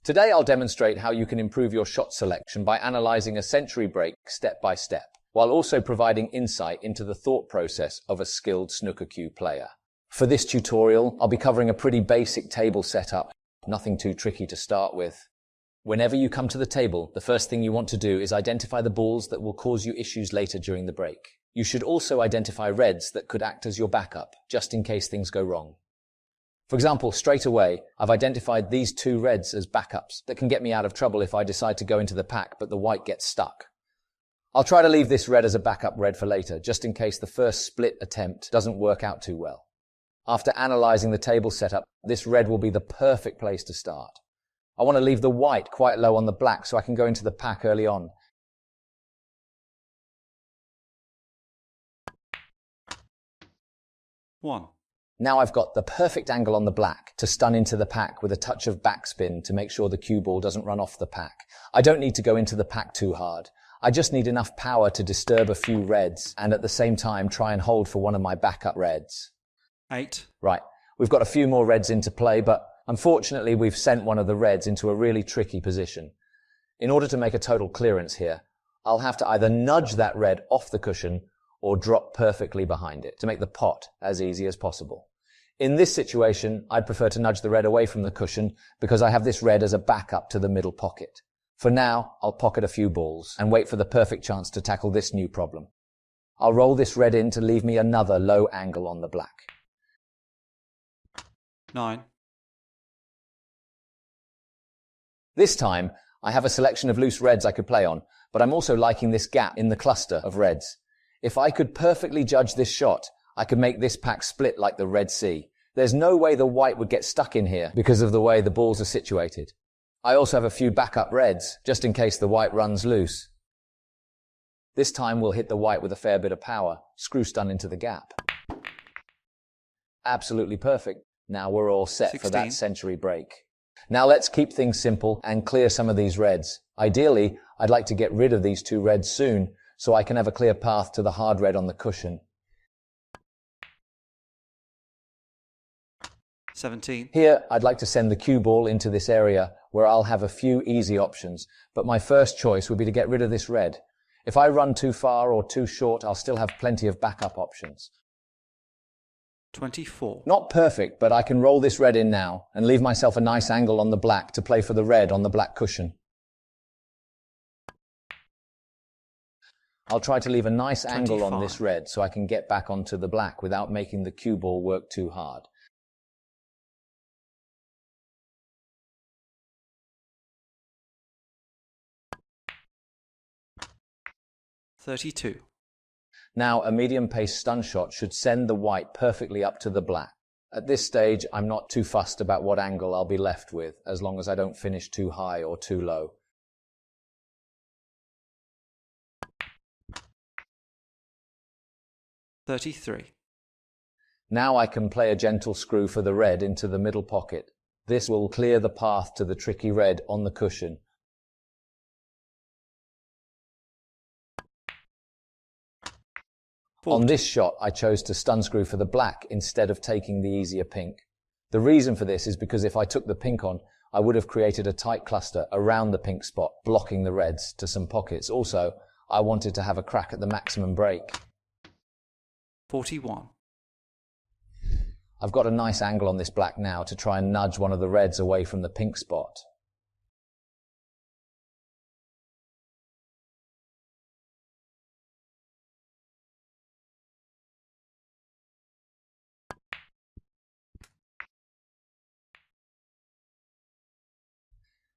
Today I'll demonstrate how you can improve your shot selection by analyzing a century break step by step, while also providing insight into the thought process of a skilled SnookerQ player. For this tutorial, I'll be covering a pretty basic table setup, nothing too tricky to start with. Whenever you come to the table, the first thing you want to do is identify the balls that will cause you issues later during the break. You should also identify reds that could act as your backup, just in case things go wrong. For example, straight away, I've identified these two reds as backups that can get me out of trouble if I decide to go into the pack but the white gets stuck. I'll try to leave this red as a backup red for later, just in case the first split attempt doesn't work out too well. After analysing the table setup, this red will be the perfect place to start. I want to leave the white quite low on the black so I can go into the pack early on. One. Now I've got the perfect angle on the black to stun into the pack with a touch of backspin to make sure the cue ball doesn't run off the pack. I don't need to go into the pack too hard. I just need enough power to disturb a few reds and at the same time try and hold for one of my backup reds. 8. Right, we've got a few more reds into play, but unfortunately we've sent one of the reds into a really tricky position. In order to make a total clearance here, I'll have to either nudge that red off the cushion or drop perfectly behind it to make the pot as easy as possible. In this situation, I'd prefer to nudge the red away from the cushion because I have this red as a backup to the middle pocket. For now, I'll pocket a few balls and wait for the perfect chance to tackle this new problem. I'll roll this red in to leave me another low angle on the black. 9. This time, I have a selection of loose reds I could play on, but I'm also liking this gap in the cluster of reds. If I could perfectly judge this shot, I could make this pack split like the Red Sea. There's no way the white would get stuck in here because of the way the balls are situated. I also have a few backup reds, just in case the white runs loose. This time we'll hit the white with a fair bit of power, screw stun into the gap. Absolutely perfect. Now we're all set 16. for that century break. Now let's keep things simple and clear some of these reds. Ideally, I'd like to get rid of these two reds soon, so I can have a clear path to the hard red on the cushion. 17. Here, I'd like to send the cue ball into this area where I'll have a few easy options, but my first choice would be to get rid of this red. If I run too far or too short, I'll still have plenty of backup options. 24. Not perfect, but I can roll this red in now and leave myself a nice angle on the black to play for the red on the black cushion. I'll try to leave a nice 25. angle on this red so I can get back onto the black without making the cue ball work too hard. $32. Now, a medium-pace stun shot should send the white perfectly up to the black. At this stage, I'm not too fussed about what angle I'll be left with, as long as I don't finish too high or too low. $33. Now I can play a gentle screw for the red into the middle pocket. This will clear the path to the tricky red on the cushion. On this shot, I chose to stun screw for the black instead of taking the easier pink. The reason for this is because if I took the pink on, I would have created a tight cluster around the pink spot, blocking the reds to some pockets. Also, I wanted to have a crack at the maximum break. 41. I've got a nice angle on this black now to try and nudge one of the reds away from the pink spot.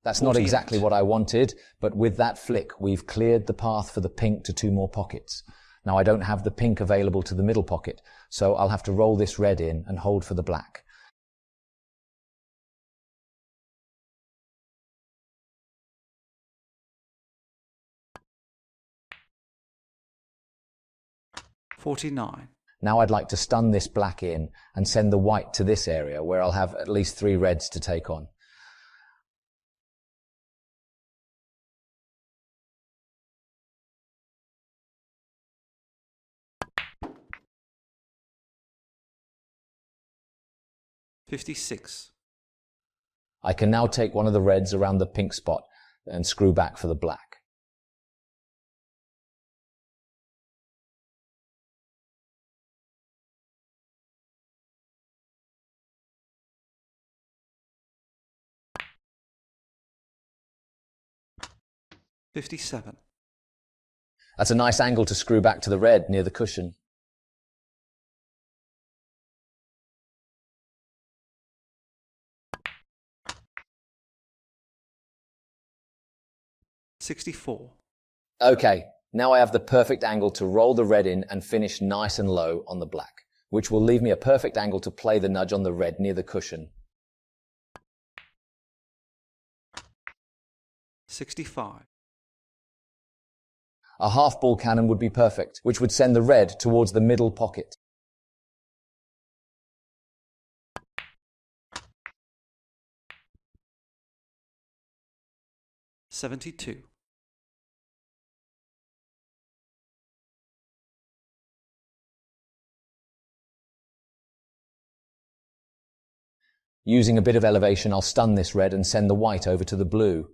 That's not 48. exactly what I wanted, but with that flick, we've cleared the path for the pink to two more pockets. Now I don't have the pink available to the middle pocket, so I'll have to roll this red in and hold for the black. $49. Now I'd like to stun this black in and send the white to this area where I'll have at least 3 reds to take on. $56. I can now take one of the reds around the pink spot and screw back for the black. $57. That's a nice angle to screw back to the red near the cushion. $64. Okay, now I have the perfect angle to roll the red in and finish nice and low on the black, which will leave me a perfect angle to play the nudge on the red near the cushion. 65. A half ball cannon would be perfect, which would send the red towards the middle pocket. $72. Using a bit of elevation, I'll stun this red and send the white over to the blue.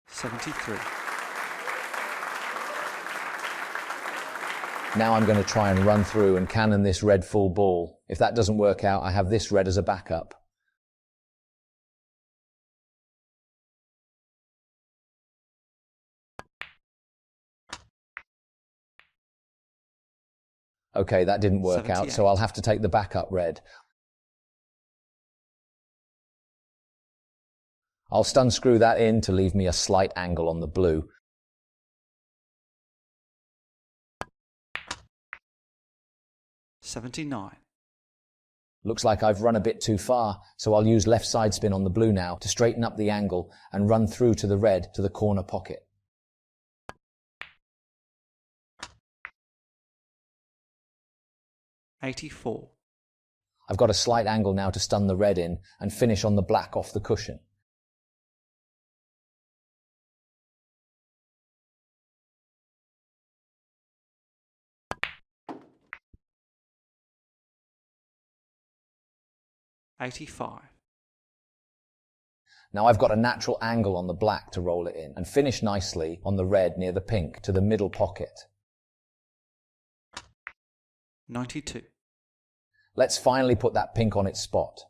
$73. Now I'm going to try and run through and cannon this red full ball. If that doesn't work out, I have this red as a backup. Okay, that didn't work out, so I'll have to take the backup red. I'll stun screw that in to leave me a slight angle on the blue. $79. Looks like I've run a bit too far, so I'll use left side spin on the blue now to straighten up the angle and run through to the red to the corner pocket. $84. I've got a slight angle now to stun the red in and finish on the black off the cushion. $85. Now I've got a natural angle on the black to roll it in and finish nicely on the red near the pink to the middle pocket. 92. Let's finally put that pink on its spot.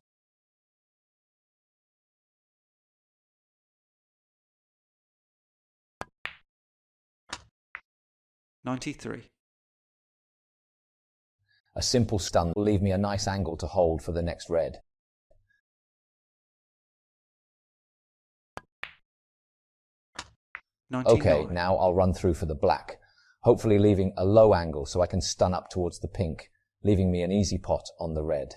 $93. A simple stun will leave me a nice angle to hold for the next red. Okay, now I'll run through for the black, hopefully leaving a low angle so I can stun up towards the pink, leaving me an easy pot on the red.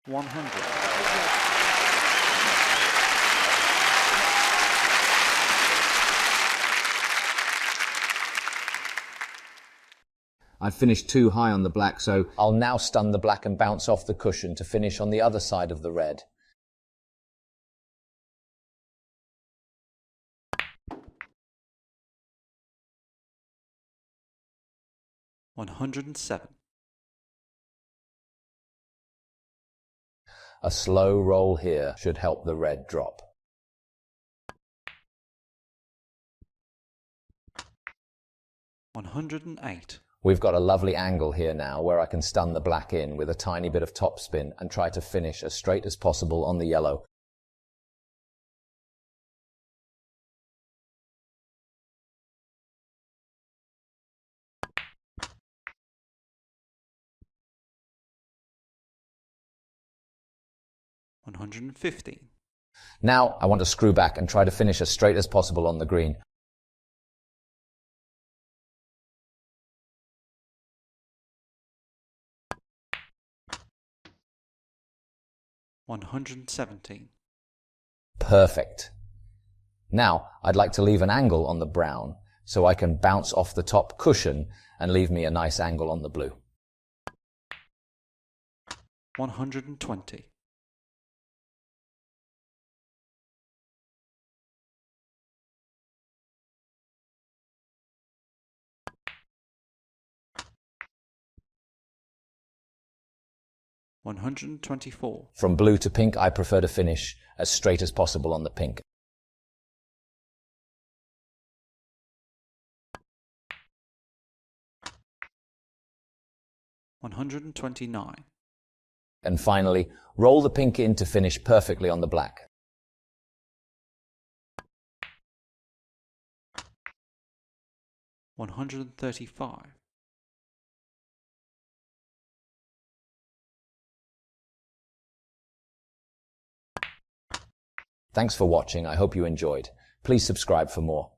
$100. I've finished too high on the black, so I'll now stun the black and bounce off the cushion to finish on the other side of the red. $107. A slow roll here should help the red drop. $108. We've got a lovely angle here now where I can stun the black in with a tiny bit of topspin and try to finish as straight as possible on the yellow. $115. Now I want to screw back and try to finish as straight as possible on the green. $117. Perfect. Now I'd like to leave an angle on the brown so I can bounce off the top cushion and leave me a nice angle on the blue. $120. 124. From blue to pink, I prefer to finish as straight as possible on the pink. 129. And finally, roll the pink in to finish perfectly on the black. 135. Thanks for watching. I hope you enjoyed. Please subscribe for more.